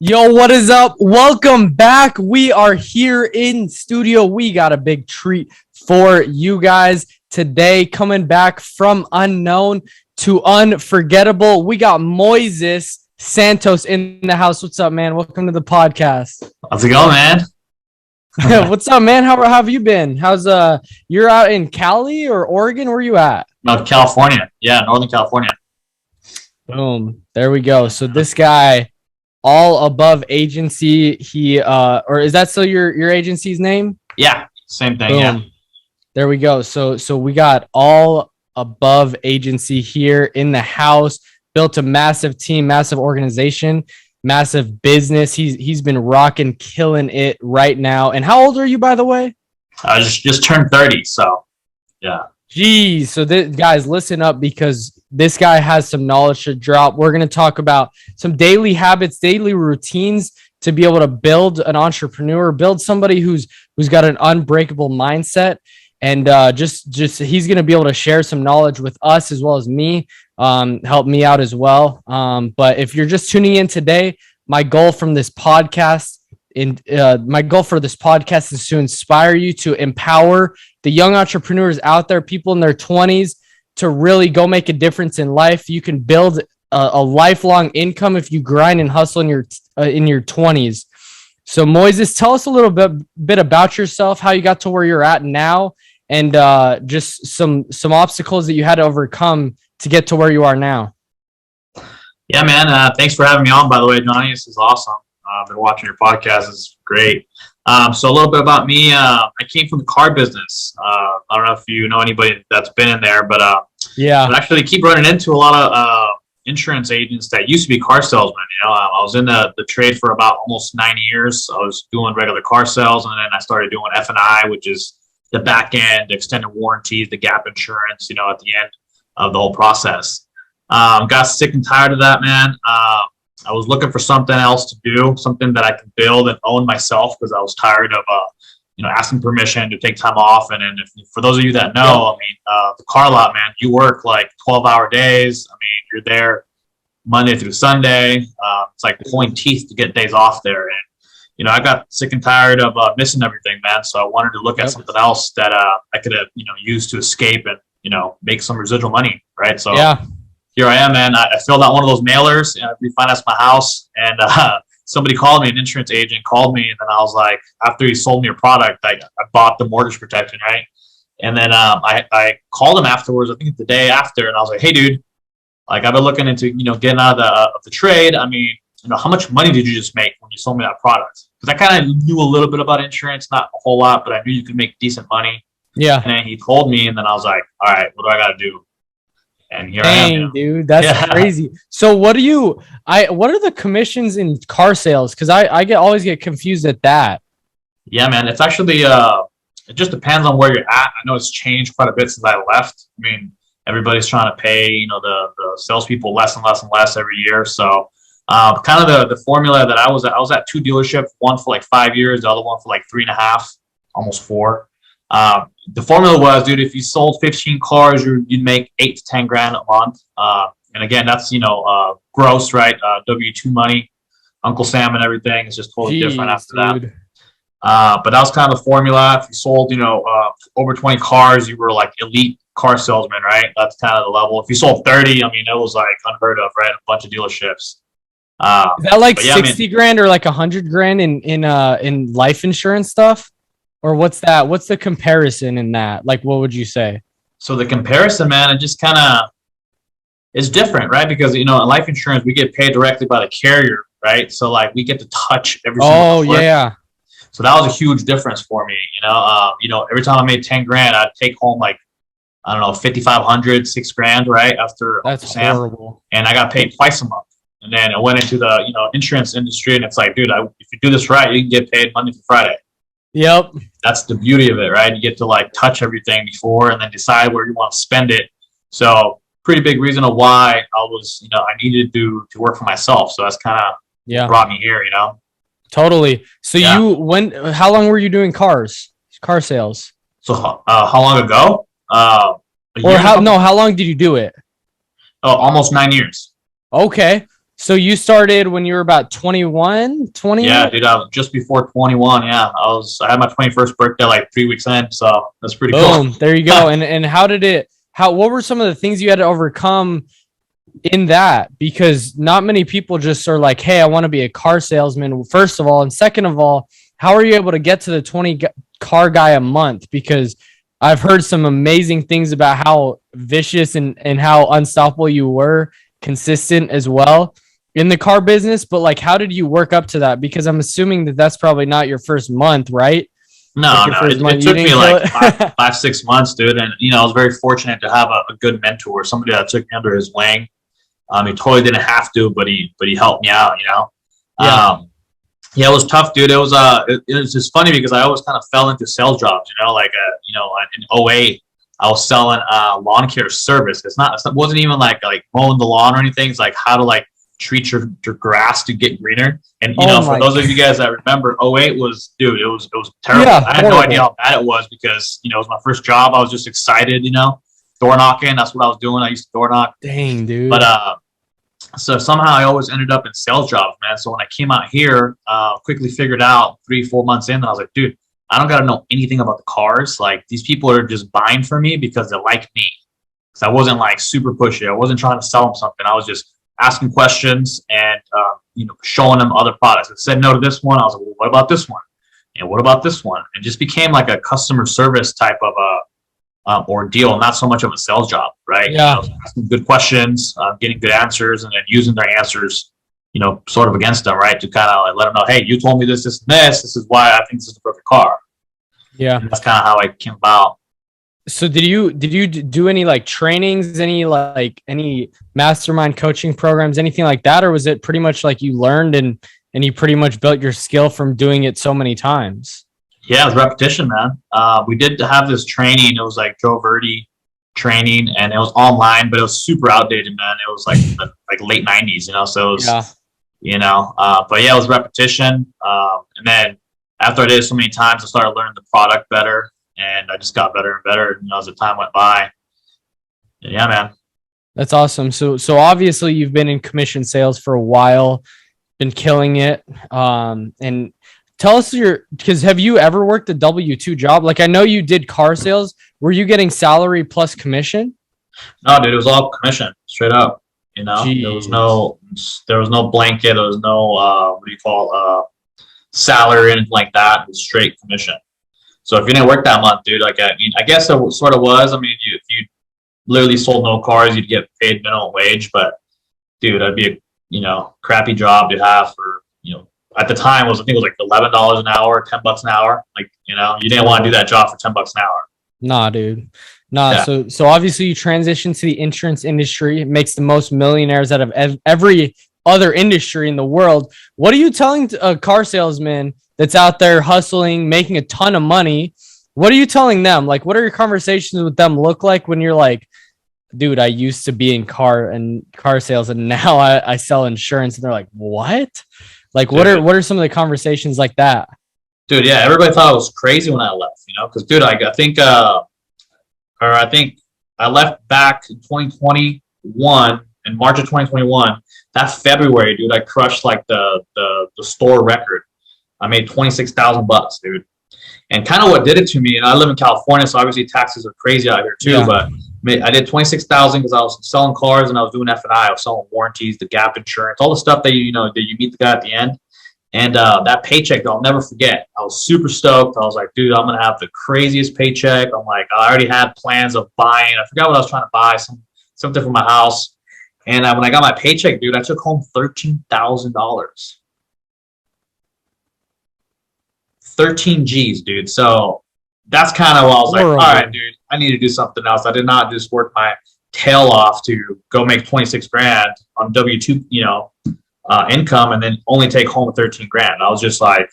Yo, what is up? Welcome back. We are here in studio. We got a big treat for you guys today. Coming back from unknown to unforgettable. We got Moises Santos in the house. What's up, man? Welcome to the podcast. How's it going, man? What's up, man? How have you been? How's you're out in Cali or Oregon? Where you at? No, California. Yeah, Northern California. Boom. There we go. So this guy, all above agency, he or is that still your agency's name? Yeah, same thing. Boom. Yeah. There we go. So we got all above agency here in the house, built a massive team, massive organization, massive business. He's been rocking, killing it right now. And how old are you, by the way? I just turned 30, so yeah. Geez. So guys, listen up because this guy has some knowledge to drop. We're going to talk about some daily habits, daily routines to be able to build an entrepreneur, build somebody who's got an unbreakable mindset. And just he's going to be able to share some knowledge with us as well as me, help me out as well. But if you're just tuning in today, my goal for this podcast is to inspire you, to empower the young entrepreneurs out there, people in their 20s, to really go make a difference in life. You can build a lifelong income if you grind and hustle in your 20s. So Moises, tell us a little bit about yourself, how you got to where you're at now, and just some obstacles that you had to overcome to get to where you are now. Yeah, man. Thanks for having me on, by the way, Johnny. This is awesome. I've been watching your podcast. It's great. So a little bit about me. I came from the car business. I don't know if you know anybody that's been in there, but yeah, I actually keep running into a lot of insurance agents that used to be car salesmen. I was in the trade for about almost 9 years. I was doing regular car sales, and then I started doing F&I, which is the back end, extended warranties, the gap insurance, at the end of the whole process. Got sick and tired of that, man. I was looking for something else to do, something that I could build and own myself, because I was tired of, asking permission to take time off. And for those of you that know, the car lot, man, you work like 12-hour days. You're there Monday through Sunday. It's like pulling teeth to get days off there. And, I got sick and tired of missing everything, man. So I wanted to look at something else that I could, use to escape and, make some residual money. Right. So yeah. Here I am, man. I filled out one of those mailers, refinanced my house, and somebody called me, an insurance agent called me, and then I was like, after he sold me a product, I bought the mortgage protection, right? And then I called him afterwards, I think the day after, and I was like, hey, dude, like I've been looking into, getting out of the trade. How much money did you just make when you sold me that product? Because I kind of knew a little bit about insurance, not a whole lot, but I knew you could make decent money. Yeah. And then he told me, and then I was like, all right, what do I got to do? And here Dang, I am, dude, that's crazy. So what are the commissions in car sales? Because I always get confused at that. Yeah, man, it's actually it just depends on where you're at. I know it's changed quite a bit since I left. Everybody's trying to pay, the salespeople less and less and less every year. So kind of the formula that I was at two dealerships, one for like 5 years, the other one for like 3.5, almost 4. The formula was, dude, if you sold 15 cars, you'd make 8 to 10 grand a month. And again, that's, gross, right? W-2 money, Uncle Sam and everything is just totally different after that. But that was kind of the formula. If you sold, over 20 cars, you were like elite car salesman, right? That's kind of the level. If you sold 30, it was like unheard of, right? A bunch of dealerships. Is that like 60 grand or like 100 grand in life insurance stuff? Or what's that? What's the comparison in that? Like, what would you say? So the comparison, man, it just kind of is different, right? Because, in life insurance, we get paid directly by the carrier, right? So like we get to touch every single clip. Yeah. So that was a huge difference for me. Every time I made 10 grand, I'd take home like, I don't know, 5,500, 6 grand, right? After that's horrible. And I got paid twice a month. And then I went into the, insurance industry, and it's like, dude, if you do this right, you can get paid Monday through Friday. Yep. That's the beauty of it, right? You get to like touch everything before and then decide where you want to spend it. So pretty big reason of why I was, I needed to work for myself. So that's kind of brought me here, Totally. So how long were you doing car sales? So how long ago? How long did you do it? Oh, almost 9 years. Okay. So you started when you were about 21, 20? Yeah, dude, I was just before 21. Yeah, I had my 21st birthday like 3 weeks in, so that's pretty cool. Boom. There you go. And how did it, what were some of the things you had to overcome in that? Because not many people just are like, hey, I want to be a car salesman, first of all. And second of all, how are you able to get to the 20 car guy a month? Because I've heard some amazing things about how vicious and how unstoppable you were, consistent as well in the car business. But like, how did you work up to that? Because I'm assuming that that's probably not your first month, right? No, Like your no, first month, it you took didn't me kill like it. 6 months, dude. And, I was very fortunate to have a good mentor, somebody that took me under his wing. He totally didn't have to, but he helped me out, Yeah. Yeah, it was tough, dude. It was just funny because I always kind of fell into sales jobs, like, in '08, I was selling lawn care service. It wasn't even like mowing the lawn or anything. It's like how to like treat your grass to get greener. And, Oh for my. those of you guys that remember, '08 was, dude, it was terrible. Yeah. I had no idea Horrible. how bad it was because, it was my first job. I was just excited, door knocking. That's what I was doing. I used to door knock. Dang, But, dude. so somehow I always ended up in sales jobs, man. So when I came out here, quickly figured out 3, 4 months in, I was like, dude, I don't got to know anything about the cars. Like these people are just buying for me because they like me. Because I wasn't like super pushy. I wasn't trying to sell them something. I was just asking questions and showing them other products. It said no to this one. I was like, well, what about this one? And what about this one? And just became like a customer service type of ordeal, not so much of a sales job, right? Yeah. Asking good questions, getting good answers, and then using their answers, sort of against them, right? To kind of like let them know, hey, you told me this, this, and this. This is why I think this is the perfect car. Yeah. And that's kind of how I came about. So did you do any like trainings, any mastermind coaching programs, anything like that? Or was it pretty much like you learned and you pretty much built your skill from doing it so many times? Yeah, it was repetition, man. We did have this training. It was like Joe Verdi training, and it was online, but it was super outdated, man. It was like like late '90s, So it was, Yeah. but yeah, it was repetition. And then after I did it so many times, I started learning the product better, and I just got better and better, as the time went by. And yeah, man. That's awesome. So obviously you've been in commission sales for a while, been killing it. And tell us because have you ever worked a W-2 job? Like I know you did car sales. Were you getting salary plus commission? No, dude, it was all commission, straight up. There was Jeez. no blanket. There was no what do you call salary or anything like that. It was straight commission. So if you didn't work that month, dude, like I guess it sort of was. I mean, if you literally sold no cars, you'd get paid minimum wage. But dude, that'd be a crappy job to have for at the time I think it was like $11 an hour, $10 an hour. Like you didn't want to do that job for $10 an hour. Nah, dude. Nah. Yeah. So obviously you transition to the insurance industry. It makes the most millionaires out of every other industry in the world. What are you telling a car salesman that's out there hustling, making a ton of money? What are you telling them? Like, what are your conversations with them look like when you're like, dude, I used to be in car sales and now I sell insurance, and they're like, what? Like, what are some of the conversations like that? Dude, yeah, everybody thought I was crazy when I left, because dude, I think I left back in 2021, in March of 2021. That February, dude, I crushed like the store record. I made $26,000, dude. And kind of what did it to me, and I live in California, so obviously taxes are crazy out here too. Yeah. But I did 26,000 because I was selling cars and I was doing F&I. I was selling warranties, the gap insurance, all the stuff that that you meet the guy at the end. And that paycheck, I'll never forget. I was super stoked. I was like, dude, I'm gonna have the craziest paycheck. I'm like, I already had plans of buying. I forgot what I was trying to buy, something for my house. And when I got my paycheck, dude, I took home $13,000. 13 G's, dude. So that's kind of what I was like, all right, dude, I need to do something else. I did not just work my tail off to go make 26 grand on W-2, income and then only take home 13 grand. I was just like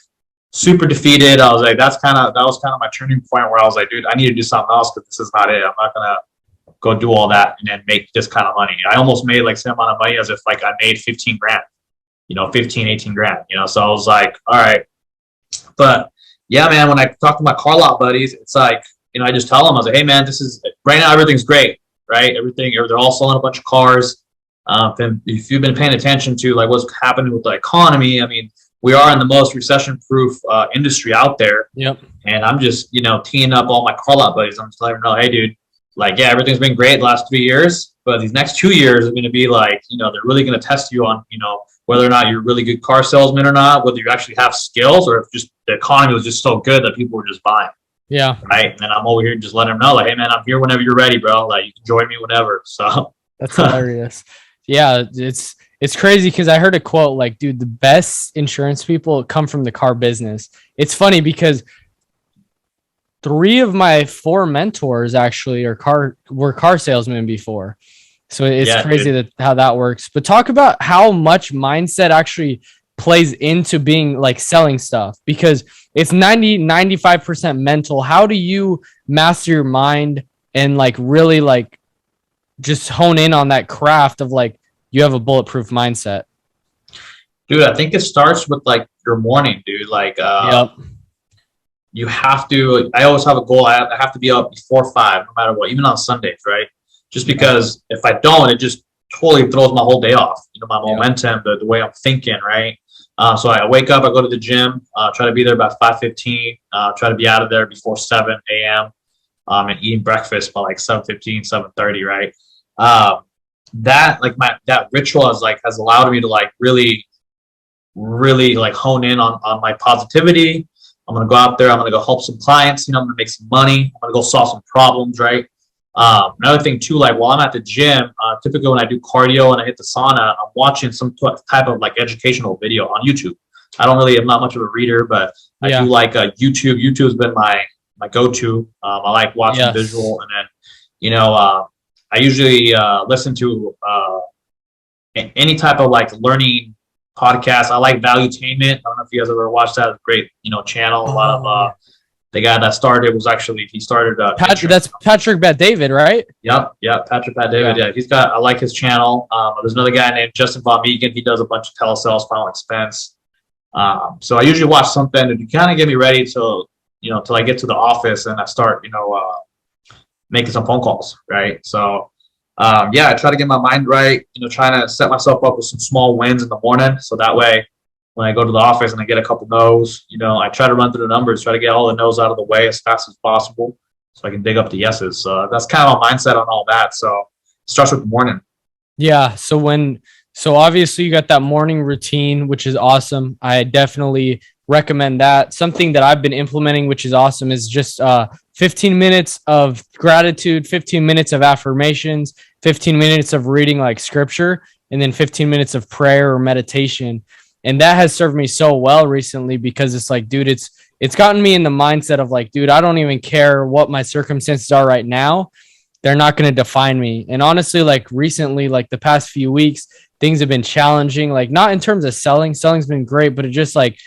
super defeated. I was like, that was kind of my turning point where I was like, dude, I need to do something else because this is not it. I'm not going to go do all that and then make this kind of money. I almost made like same amount of money as if like I made 15 grand, 15, 18 grand, so I was like, all right. But yeah, man, when I talk to my car lot buddies, it's like, I just tell them, I was like, hey man, this is right now, everything's great, right? They're all selling a bunch of cars. If you've been paying attention to like what's happening with the economy, I mean, we are in the most recession-proof industry out there. Yep. And I'm just, teeing up all my call out buddies. I'm just letting them know, hey, dude, like, yeah, everything's been great the last 3 years, but these next 2 years are going to be like, they're really going to test you on, whether or not you're a really good car salesman or not, whether you actually have skills, or if just the economy was just so good that people were just buying. Yeah. Right. And I'm over here just letting them know, like, hey, man, I'm here whenever you're ready, bro. Like, you can join me whenever. So that's hilarious. Yeah. It's crazy because I heard a quote like, dude, the best insurance people come from the car business. It's funny because 3 of my 4 mentors actually were car salesmen before. So it's crazy how that works. But talk about how much mindset actually plays into being like selling stuff, because it's 95% mental. How do you master your mind and like really like just hone in on that craft of like you have a bulletproof mindset? Dude, I think it starts with like your morning, dude. Like, you have to, I always have a goal. I have to be up before 5, no matter what, even on Sundays, right? Just because if I don't, it just totally throws my whole day off. My momentum, the way I'm thinking, right? So I wake up, I go to the gym, try to be there about 5:15, try to be out of there before 7 a.m. And eating breakfast by like 7:15, 7:30, right? That ritual has allowed me to like really like hone in on my positivity. I'm gonna go out there, I'm gonna go help some clients, I'm gonna make some money, I'm gonna go solve some problems, right? Another thing too, like while I'm at the gym, typically when I do cardio and I hit the sauna, I'm watching some type of like educational video on YouTube. I'm not much of a reader, but I do like YouTube. YouTube's been my go-to. I like watching visual, and then, I usually listen to any type of like learning podcast. I like Valuetainment. I don't know if you guys ever watched that. It's a great, channel. A lot of the guy that started he started that's Patrick Bet-David, right? Yep, Patrick Bet-David. Yeah, I like his channel. There's another guy named Justin Von Meeken. He does a bunch of telesales, final expense. So I usually watch something to kind of get me ready till I get to the office and I start making some phone calls, right? So I try to get my mind right, trying to set myself up with some small wins in the morning, so that way when I go to the office and I get a couple no's, I try to run through the numbers, try to get all the no's out of the way as fast as possible so I can dig up the yeses. So that's kind of my mindset on all that. So it starts with the morning. Yeah. So obviously you got that morning routine, which is awesome. I definitely recommend that. Something that I've been implementing, which is awesome, is just 15 minutes of gratitude, 15 minutes of affirmations, 15 minutes of reading like scripture, and then 15 minutes of prayer or meditation. And that has served me so well recently because it's like, dude, it's gotten me in the mindset of like, dude, I don't even care what my circumstances are right now. They're not going to define me. And honestly, like recently, like the past few weeks, things have been challenging, like not in terms of selling's been great, but it just like,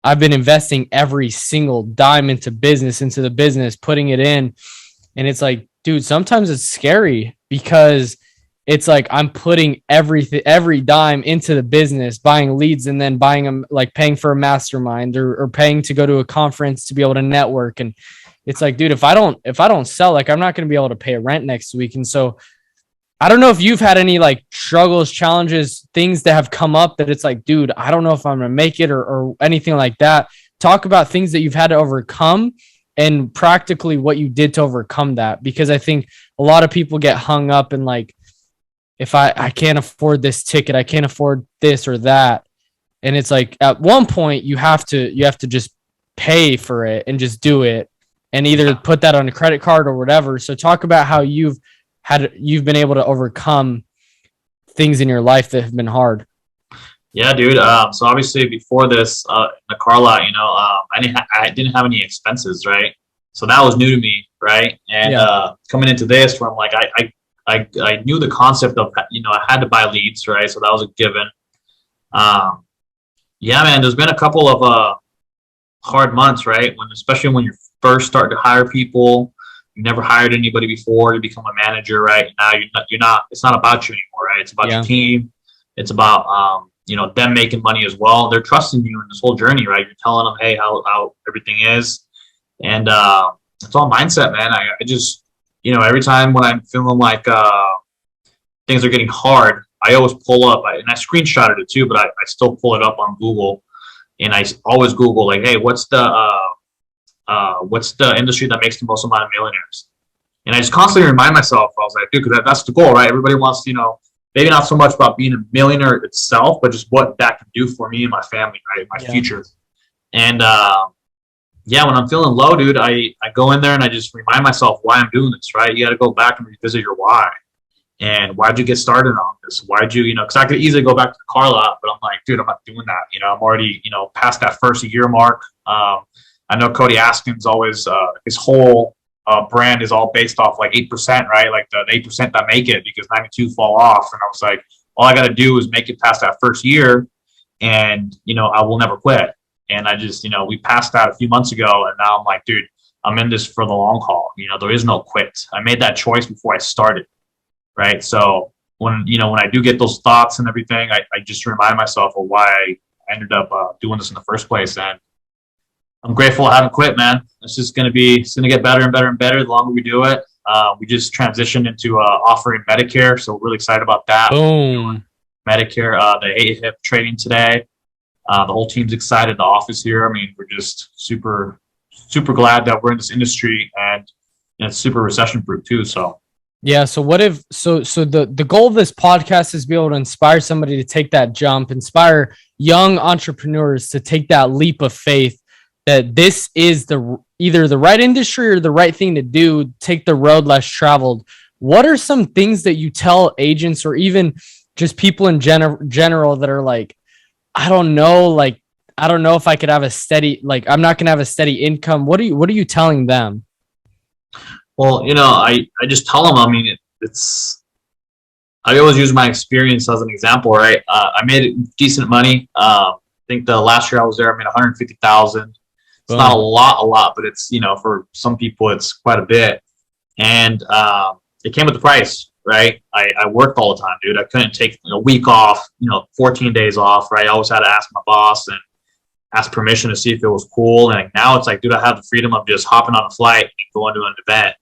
I've been investing every single dime into the business, putting it in. And it's like, dude, sometimes it's scary because it's like I'm putting every dime into the business, buying leads, and then buying them, like paying for a mastermind or paying to go to a conference to be able to network. And it's like, dude, if I don't sell, like I'm not going to be able to pay rent next week. And so I don't know if you've had any like struggles, challenges, things that have come up that it's like, dude, I don't know if I'm going to make it or anything like that. Talk about things that you've had to overcome and practically what you did to overcome that. Because I think a lot of people get hung up in like, if I can't afford this ticket, I can't afford this or that. And it's like at one point you have to just pay for it and just do it and either put that on a credit card or whatever. So talk about how you've been able to overcome things in your life that have been hard. Yeah, dude. So obviously before this, in the car lot, I didn't have any expenses, right? So that was new to me, right? And coming into this, where I'm like, I knew the concept of, I had to buy leads, right? So that was a given. Yeah, man, there's been a couple of hard months, right? Especially when you're first starting to hire people, you never hired anybody before, you become a manager, right? Now you're not, it's not about you anymore, right? It's about your team. It's about, them making money as well. They're trusting you in this whole journey, right? You're telling them, hey, how everything is. And it's all mindset, man. I just, every time when I'm feeling like things are getting hard, I always pull up, and I screenshotted it too, but I still pull it up on Google, and I always Google like, hey, what's the industry that makes the most amount of millionaires? And I just constantly remind myself, I was like, dude, because that's the goal, right? Everybody wants to, maybe not so much about being a millionaire itself, but just what that can do for me and my family, right? My future. And yeah, when I'm feeling low, dude, I go in there and I just remind myself why I'm doing this, right? You got to go back and revisit your why. And why'd you get started on this? Why'd you, because I could easily go back to the car lot, but I'm like, dude, I'm not doing that. I'm already, past that first year mark. I know Cody Askins always, his whole brand is all based off like 8%, right? Like the 8% that make it, because 92 fall off. And I was like, all I got to do is make it past that first year, and, I will never quit. And I just, we passed that a few months ago, and now I'm like, dude, I'm in this for the long haul. There is no quit. I made that choice before I started, right? So when I do get those thoughts and everything, I just remind myself of why I ended up doing this in the first place. And I'm grateful I haven't quit, man. It's going to get better and better and better the longer we do it. We just transitioned into offering Medicare, so we're really excited about that. Boom. Medicare, the AHIP trading today. The whole team's excited. The office here. I mean, we're just super, super glad that we're in this industry, and it's super recession proof too. So yeah. So what if the goal of this podcast is to be able to inspire somebody to take that jump, inspire young entrepreneurs to take that leap of faith that this is either the right industry or the right thing to do, take the road less traveled. What are some things that you tell agents or even just people in general that are like, I don't know if I could have a steady, I'm not going to have a steady income. What are you telling them? Well, I just tell them, I mean, I always use my experience as an example, right? I made decent money. I think the last year I was there, I made 150,000. It's not a lot, but it's, for some people it's quite a bit. And it came with the price, right? I worked all the time, dude. I couldn't take a week off, 14 days off, right? I always had to ask my boss and ask permission to see if it was cool. And now it's like, dude, I have the freedom of just hopping on a flight and going to an event,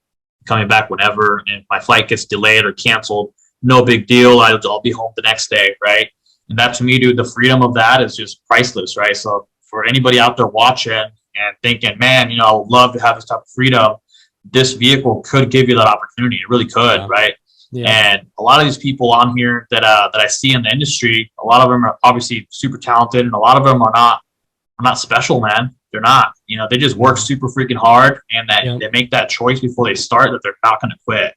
coming back whenever. And if my flight gets delayed or canceled, no big deal. I'll be home the next day, right? And that, to me, dude, the freedom of that is just priceless, right? So for anybody out there watching and thinking, man, I would love to have this type of freedom, this vehicle could give you that opportunity. It really could, right? Yeah. And a lot of these people on here that I see in the industry, a lot of them are obviously super talented, and a lot of them are not special, man. They're not. They just work super freaking hard, and they make that choice before they start that they're not going to quit.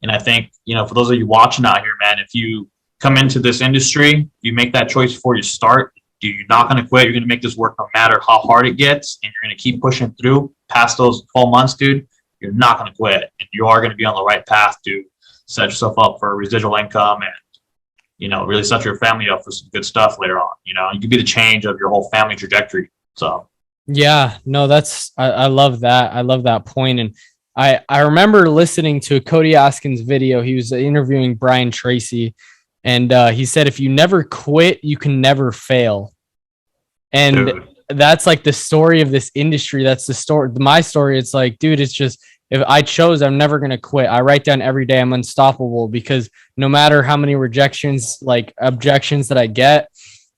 And I think, for those of you watching out here, man, if you come into this industry, you make that choice before you start, dude, you're not going to quit. You're going to make this work no matter how hard it gets, and you're going to keep pushing through past those 12 months, dude. You're not going to quit, and you are going to be on the right path to set yourself up for residual income and, really set your family up for some good stuff later on. You could be the change of your whole family trajectory. So, yeah, no, I love that. I love that point. And I remember listening to a Cody Askins video. He was interviewing Brian Tracy, and he said, if you never quit, you can never fail. And dude, that's like the story of this industry. That's the story. My story. It's like, dude, it's just, if I chose, I'm never going to quit. I write down every day I'm unstoppable, because no matter how many objections that I get,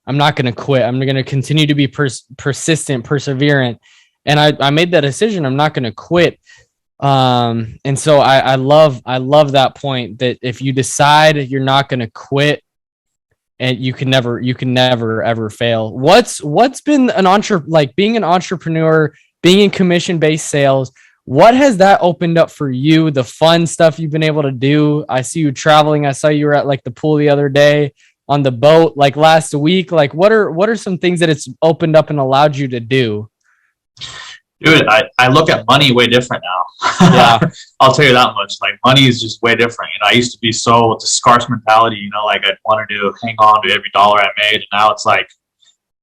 I'm not going to quit. I'm going to continue to be persistent, perseverant. And I made that decision. I'm not going to quit. And so I love that point, that if you decide you're not going to quit, and you can never ever fail. What's been being an entrepreneur, being in commission-based sales, what has that opened up for you? The fun stuff you've been able to do. I see you traveling. I saw you were at the pool the other day, on the boat last week. What are some things that it's opened up and allowed you to do? Dude, I look at money way different now. Yeah. I'll tell you that much. Money is just way different. I used to be so with the scarce mentality, I wanted to hang on to every dollar I made. And now it's like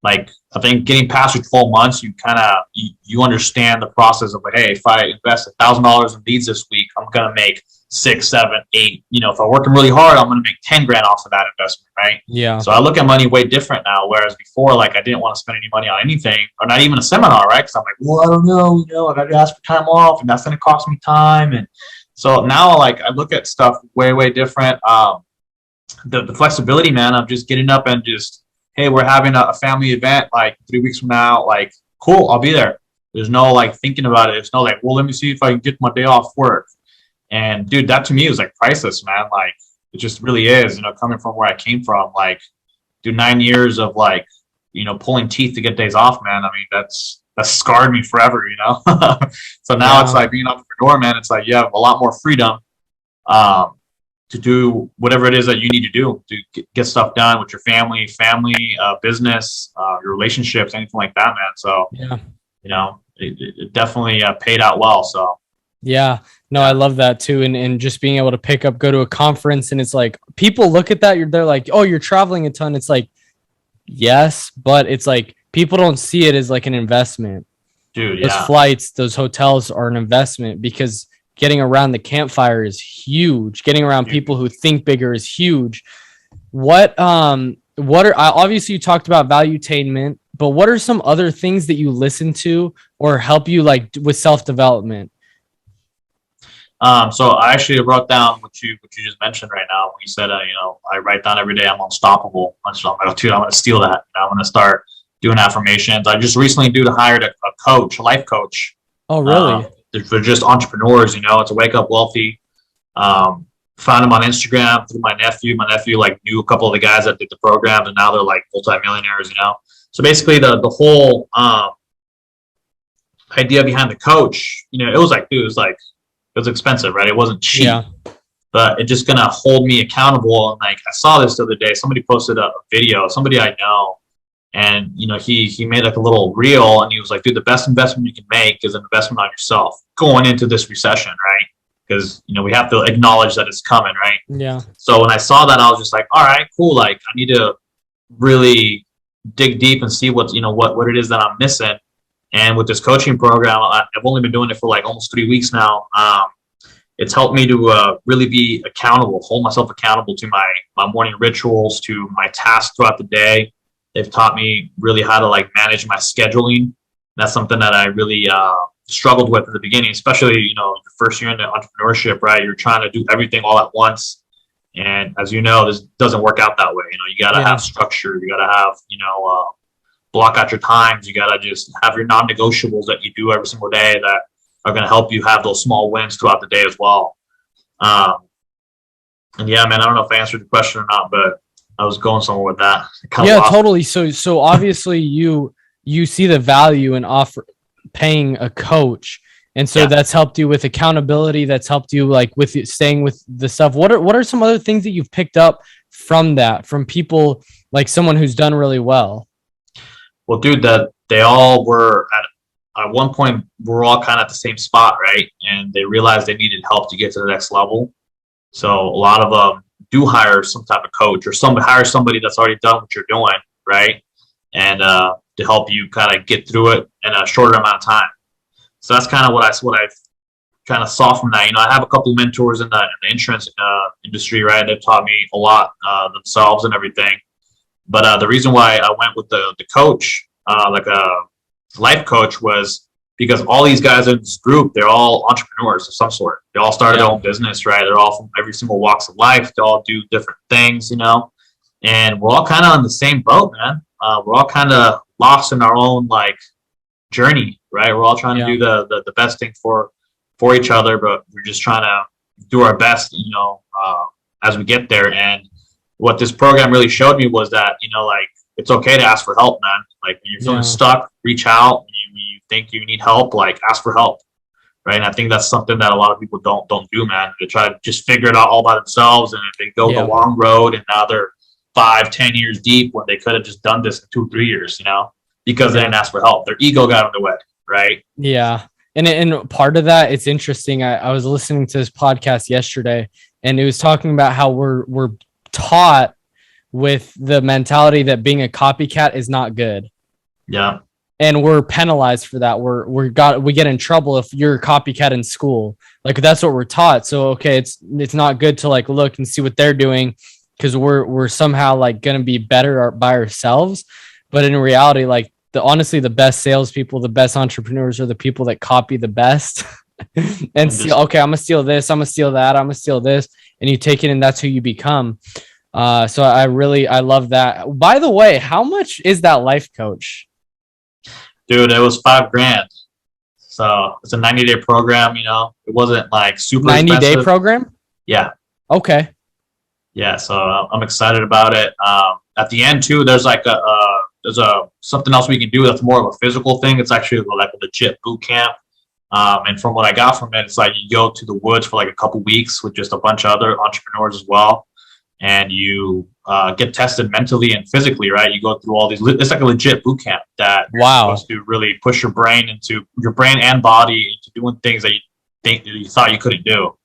I think getting past your 12 months, you kind of, you understand the process of hey, if I invest $1,000 in leads this week, I'm going to make 6, 7, 8, if I'm working really hard, I'm going to make 10 grand off of that investment. Right. Yeah. So I look at money way different now. Whereas before, I didn't want to spend any money on anything, or not even a seminar. Right. Cause I'm like, well, I don't know, I got to ask for time off, and that's going to cost me time. And so now, I look at stuff way, way different. the flexibility, man, of just getting up and just, hey, we're having a family event like 3 weeks from now. Like, cool, I'll be there. There's no like thinking about it. It's no like, well, let me see if I can get my day off work. And dude, that to me is like priceless, man. Like, it just really is, coming from where I came from. Like, dude, 9 years of like, pulling teeth to get days off, man. I mean, that's scarred me forever, So now it's like being an entrepreneur, man. It's like you have a lot more freedom to do whatever it is that you need to do to get stuff done with your family, business, your relationships, anything like that, man. So, it definitely paid out well. So, yeah, no, I love that too. And just being able to go to a conference, and it's like, people look at that. They're like, oh, you're traveling a ton. It's like, yes, but it's like, people don't see it as like an investment. Dude, those flights, those hotels are an investment, because getting around the campfire is huge. Getting around people who think bigger is huge. What are, obviously you talked about valuetainment, but what are some other things that you listen to or help you like with self-development? So I actually wrote down what you just mentioned right now when you said, I write down every day I'm unstoppable. I'm like, dude, I'm going to steal that. I'm going to start doing affirmations. I just recently hired a coach, a life coach. Oh, really? For just entrepreneurs, it's a Wake Up Wealthy. Found him on Instagram through my nephew. My nephew like knew a couple of the guys that did the programs, and now they're like multimillionaires, So basically the whole idea behind the coach, it was like, dude, it was expensive, right? It wasn't cheap. Yeah. But it's just gonna hold me accountable. And like, I saw this the other day. Somebody posted a video, somebody I know, and he made like a little reel, and he was like, dude, the best investment you can make is an investment on yourself going into this recession, right? Because we have to acknowledge that it's coming, right? Yeah. So when I saw that, I was just like, all right, cool. Like, I need to really dig deep and see what it is that I'm missing. And with this coaching program, I've only been doing it for like almost 3 weeks now. It's helped me to really be accountable, hold myself accountable to my morning rituals, to my tasks throughout the day. They've taught me really how to like manage my scheduling. That's something that I really struggled with at the beginning, especially, your first year into entrepreneurship, right? You're trying to do everything all at once. And as you know, this doesn't work out that way. You got to have structure. You got to have, block out your times. You got to just have your non-negotiables that you do every single day that are going to help you have those small wins throughout the day as well. And yeah, man, I don't know if I answered the question or not, but I was going somewhere with that. Yeah, totally. So obviously you see the value in paying a coach. And so that's helped you with accountability. That's helped you like with staying with the stuff. What are some other things that you've picked up from people like someone who's done really well? Well, dude, that they all were at one point, we're all kind of at the same spot, right? And they realized they needed help to get to the next level. So a lot of them do hire some type of coach, or hire somebody that's already done what you're doing, right? And to help you kind of get through it in a shorter amount of time. So that's kind of what I've kind of saw from that. I have a couple of mentors in the insurance industry, right? They've taught me a lot themselves and everything. But the reason why I went with the coach, like a life coach, was because all these guys in this group, they're all entrepreneurs of some sort. They all started their own business, right? They're all from every single walks of life. They all do different things, and we're all kind of on the same boat, man. We're all kind of lost in our own like journey, right? We're all trying to do the best thing for each other, but we're just trying to do our best, as we get there. And what this program really showed me was that, like, it's okay to ask for help, man. Like, when you're feeling stuck, reach out. When you think you need help, like, ask for help, right? And I think that's something that a lot of people don't do, man. They try to just figure it out all by themselves, and they go the long road, and now they're 5-10 years deep when they could have just done this in 2-3 years, because they didn't ask for help. Their ego got in the way, right? Yeah. And part of that, it's interesting. I was listening to this podcast yesterday, and it was talking about how we're taught with the mentality that being a copycat is not good. Yeah. And we're penalized for that. We get in trouble if you're a copycat in school. Like, that's what we're taught. So, okay, it's not good to like look and see what they're doing, because we're somehow like going to be better by ourselves. But in reality, like, honestly, the best salespeople, the best entrepreneurs are the people that copy the best and see, okay, I'm going to steal this. I'm going to steal that. I'm going to steal this. And you take it, and that's who you become. So I love that. By the way, how much is that life coach? Dude, it was $5,000. So it's a 90-day program. It wasn't like super 90-day expensive. program? Yeah. Okay. Yeah. So I'm excited about it. At the end too, there's like there's something else we can do that's more of a physical thing. It's actually like a legit boot camp. And from what I got from it, it's like you go to the woods for like a couple weeks with just a bunch of other entrepreneurs as well, and you get tested mentally and physically. Right, you go through all these. It's like a legit boot camp that you're Wow. supposed to really push your brain and body into doing things that you thought you couldn't do.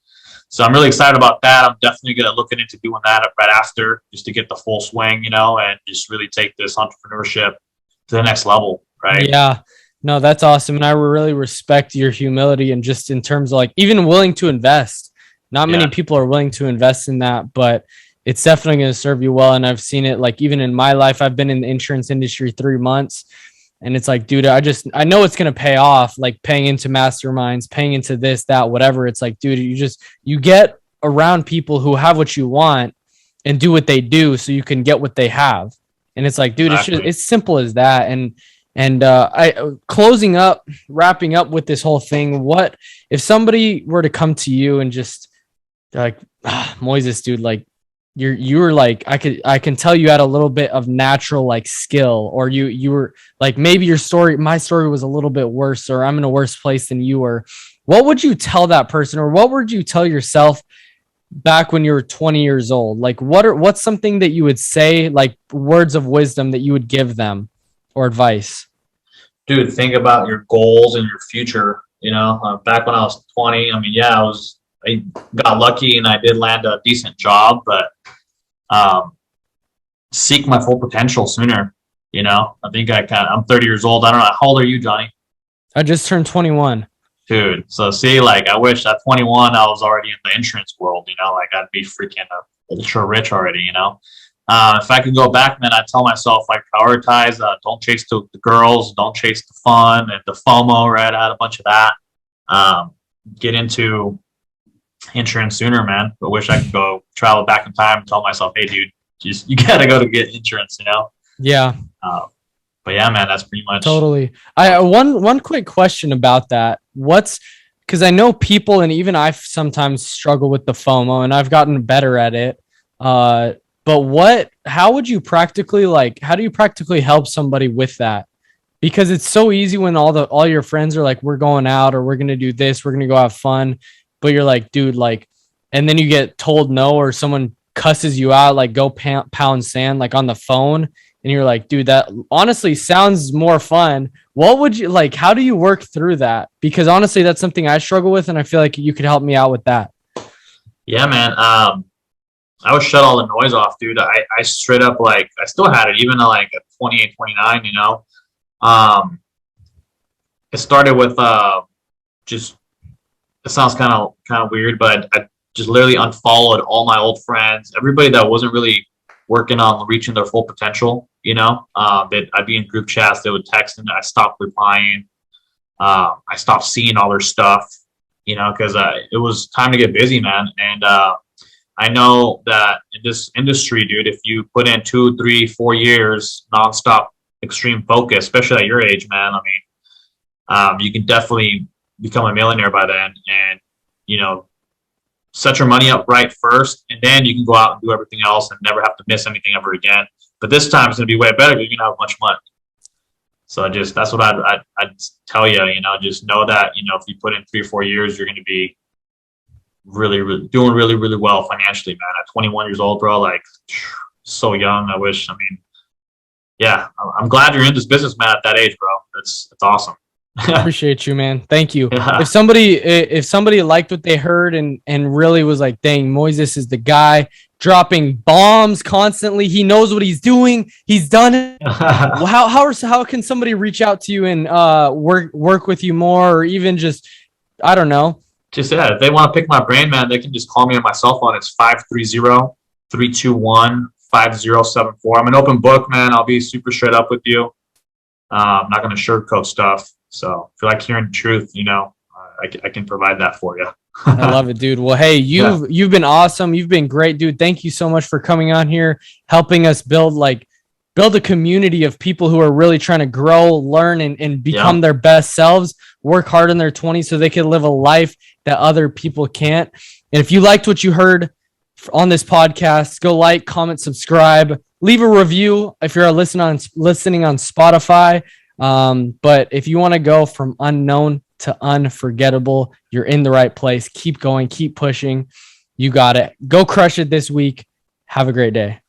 So I'm really excited about that. I'm definitely going to look into doing that right after, just to get the full swing, and just really take this entrepreneurship to the next level. Right. Yeah. No, that's awesome. And I really respect your humility and just in terms of like even willing to invest. Not many Yeah. people are willing to invest in that, but it's definitely going to serve you well. And I've seen it like even in my life, I've been in the insurance industry 3 months. And it's like, dude, I know it's going to pay off, like paying into masterminds, paying into this, that, whatever. It's like, dude, you get around people who have what you want and do what they do so you can get what they have. And it's like, dude, Exactly. it's simple as that. And I wrapping up with this whole thing. What if somebody were to come to you and just like, Moises, dude, like you were like, I can tell you had a little bit of natural like skill, or you were like, maybe my story was a little bit worse, or I'm in a worse place than you were. What would you tell that person, or what would you tell yourself back when you were 20 years old? Like what's something that you would say, like words of wisdom that you would give them or advice? Dude, think about your goals and your future. Back when I was 20, I mean, yeah, I got lucky and I did land a decent job, but um, seek my full potential sooner. I think I'm 30 years old. I don't know. How old are you, Johnny? I just turned 21. Dude, so see, like, I wish at 21 I was already in the insurance world. Like I'd be freaking ultra rich already. If I could go back, man, I'd tell myself like prioritize. Don't chase the girls, don't chase the fun and the FOMO. Right, I had a bunch of that. Get into insurance sooner, man. But wish I could go travel back in time and tell myself, hey, dude, you gotta go to get insurance. Yeah. But yeah, man, that's pretty much Totally. I one quick question about that. Because I know people and even I sometimes struggle with the FOMO and I've gotten better at it. But how do you practically help somebody with that? Because it's so easy when all your friends are like, we're going out or we're gonna do this, we're gonna go have fun, but you're like, dude, like, and then you get told no, or someone cusses you out, like go pound sand, like on the phone. And you're like, dude, that honestly sounds more fun. What would you like? How do you work through that? Because honestly, that's something I struggle with. And I feel like you could help me out with that. yeah, man. I would shut all the noise off, dude. I straight up like I still had it even like at 28, 29. It started with just it sounds kind of weird, but I just literally unfollowed all my old friends, everybody that wasn't really working on reaching their full potential. I'd be in group chats, they would text, and I stopped replying. I stopped seeing all their stuff, because it was time to get busy, man. And I know that in this industry, dude, if you put in 2, 3, 4 years nonstop extreme focus, especially at your age, man, I mean, you can definitely become a millionaire by then. And set your money up right first, and then you can go out and do everything else and never have to miss anything ever again. But this time it's going to be way better because you're going to have much money. So that's what I'd tell you. Just know that if you put in 3 or 4 years, you're going to be really, really doing really, really well financially, man. At 21 years old, bro, like so young. I mean, yeah, I'm glad you're in this business, man, at that age, bro. It's awesome. Appreciate you, man. Thank you. Yeah. If somebody liked what they heard and really was like, dang, Moises is the guy dropping bombs constantly. He knows what he's doing. He's done it. How can somebody reach out to you and work with you more, or even just, I don't know. Just if they want to pick my brain, man, they can just call me on my cell phone. It's 530-321-5074. I'm an open book, man. I'll be super straight up with you. I'm not going to sugarcoat stuff. So if you like hearing the truth, I can provide that for you. I love it, dude. Well, hey, you've been awesome. You've been great, dude. Thank you so much for coming on here, helping us build a community of people who are really trying to grow, learn, and become their best selves, work hard in their 20s so they can live a life that other people can't. And if you liked what you heard on this podcast, go like, comment, subscribe, leave a review if you're listening on Spotify. But if you want to go from unknown to unforgettable, you're in the right place. Keep going, keep pushing. You got it. Go crush it this week. Have a great day.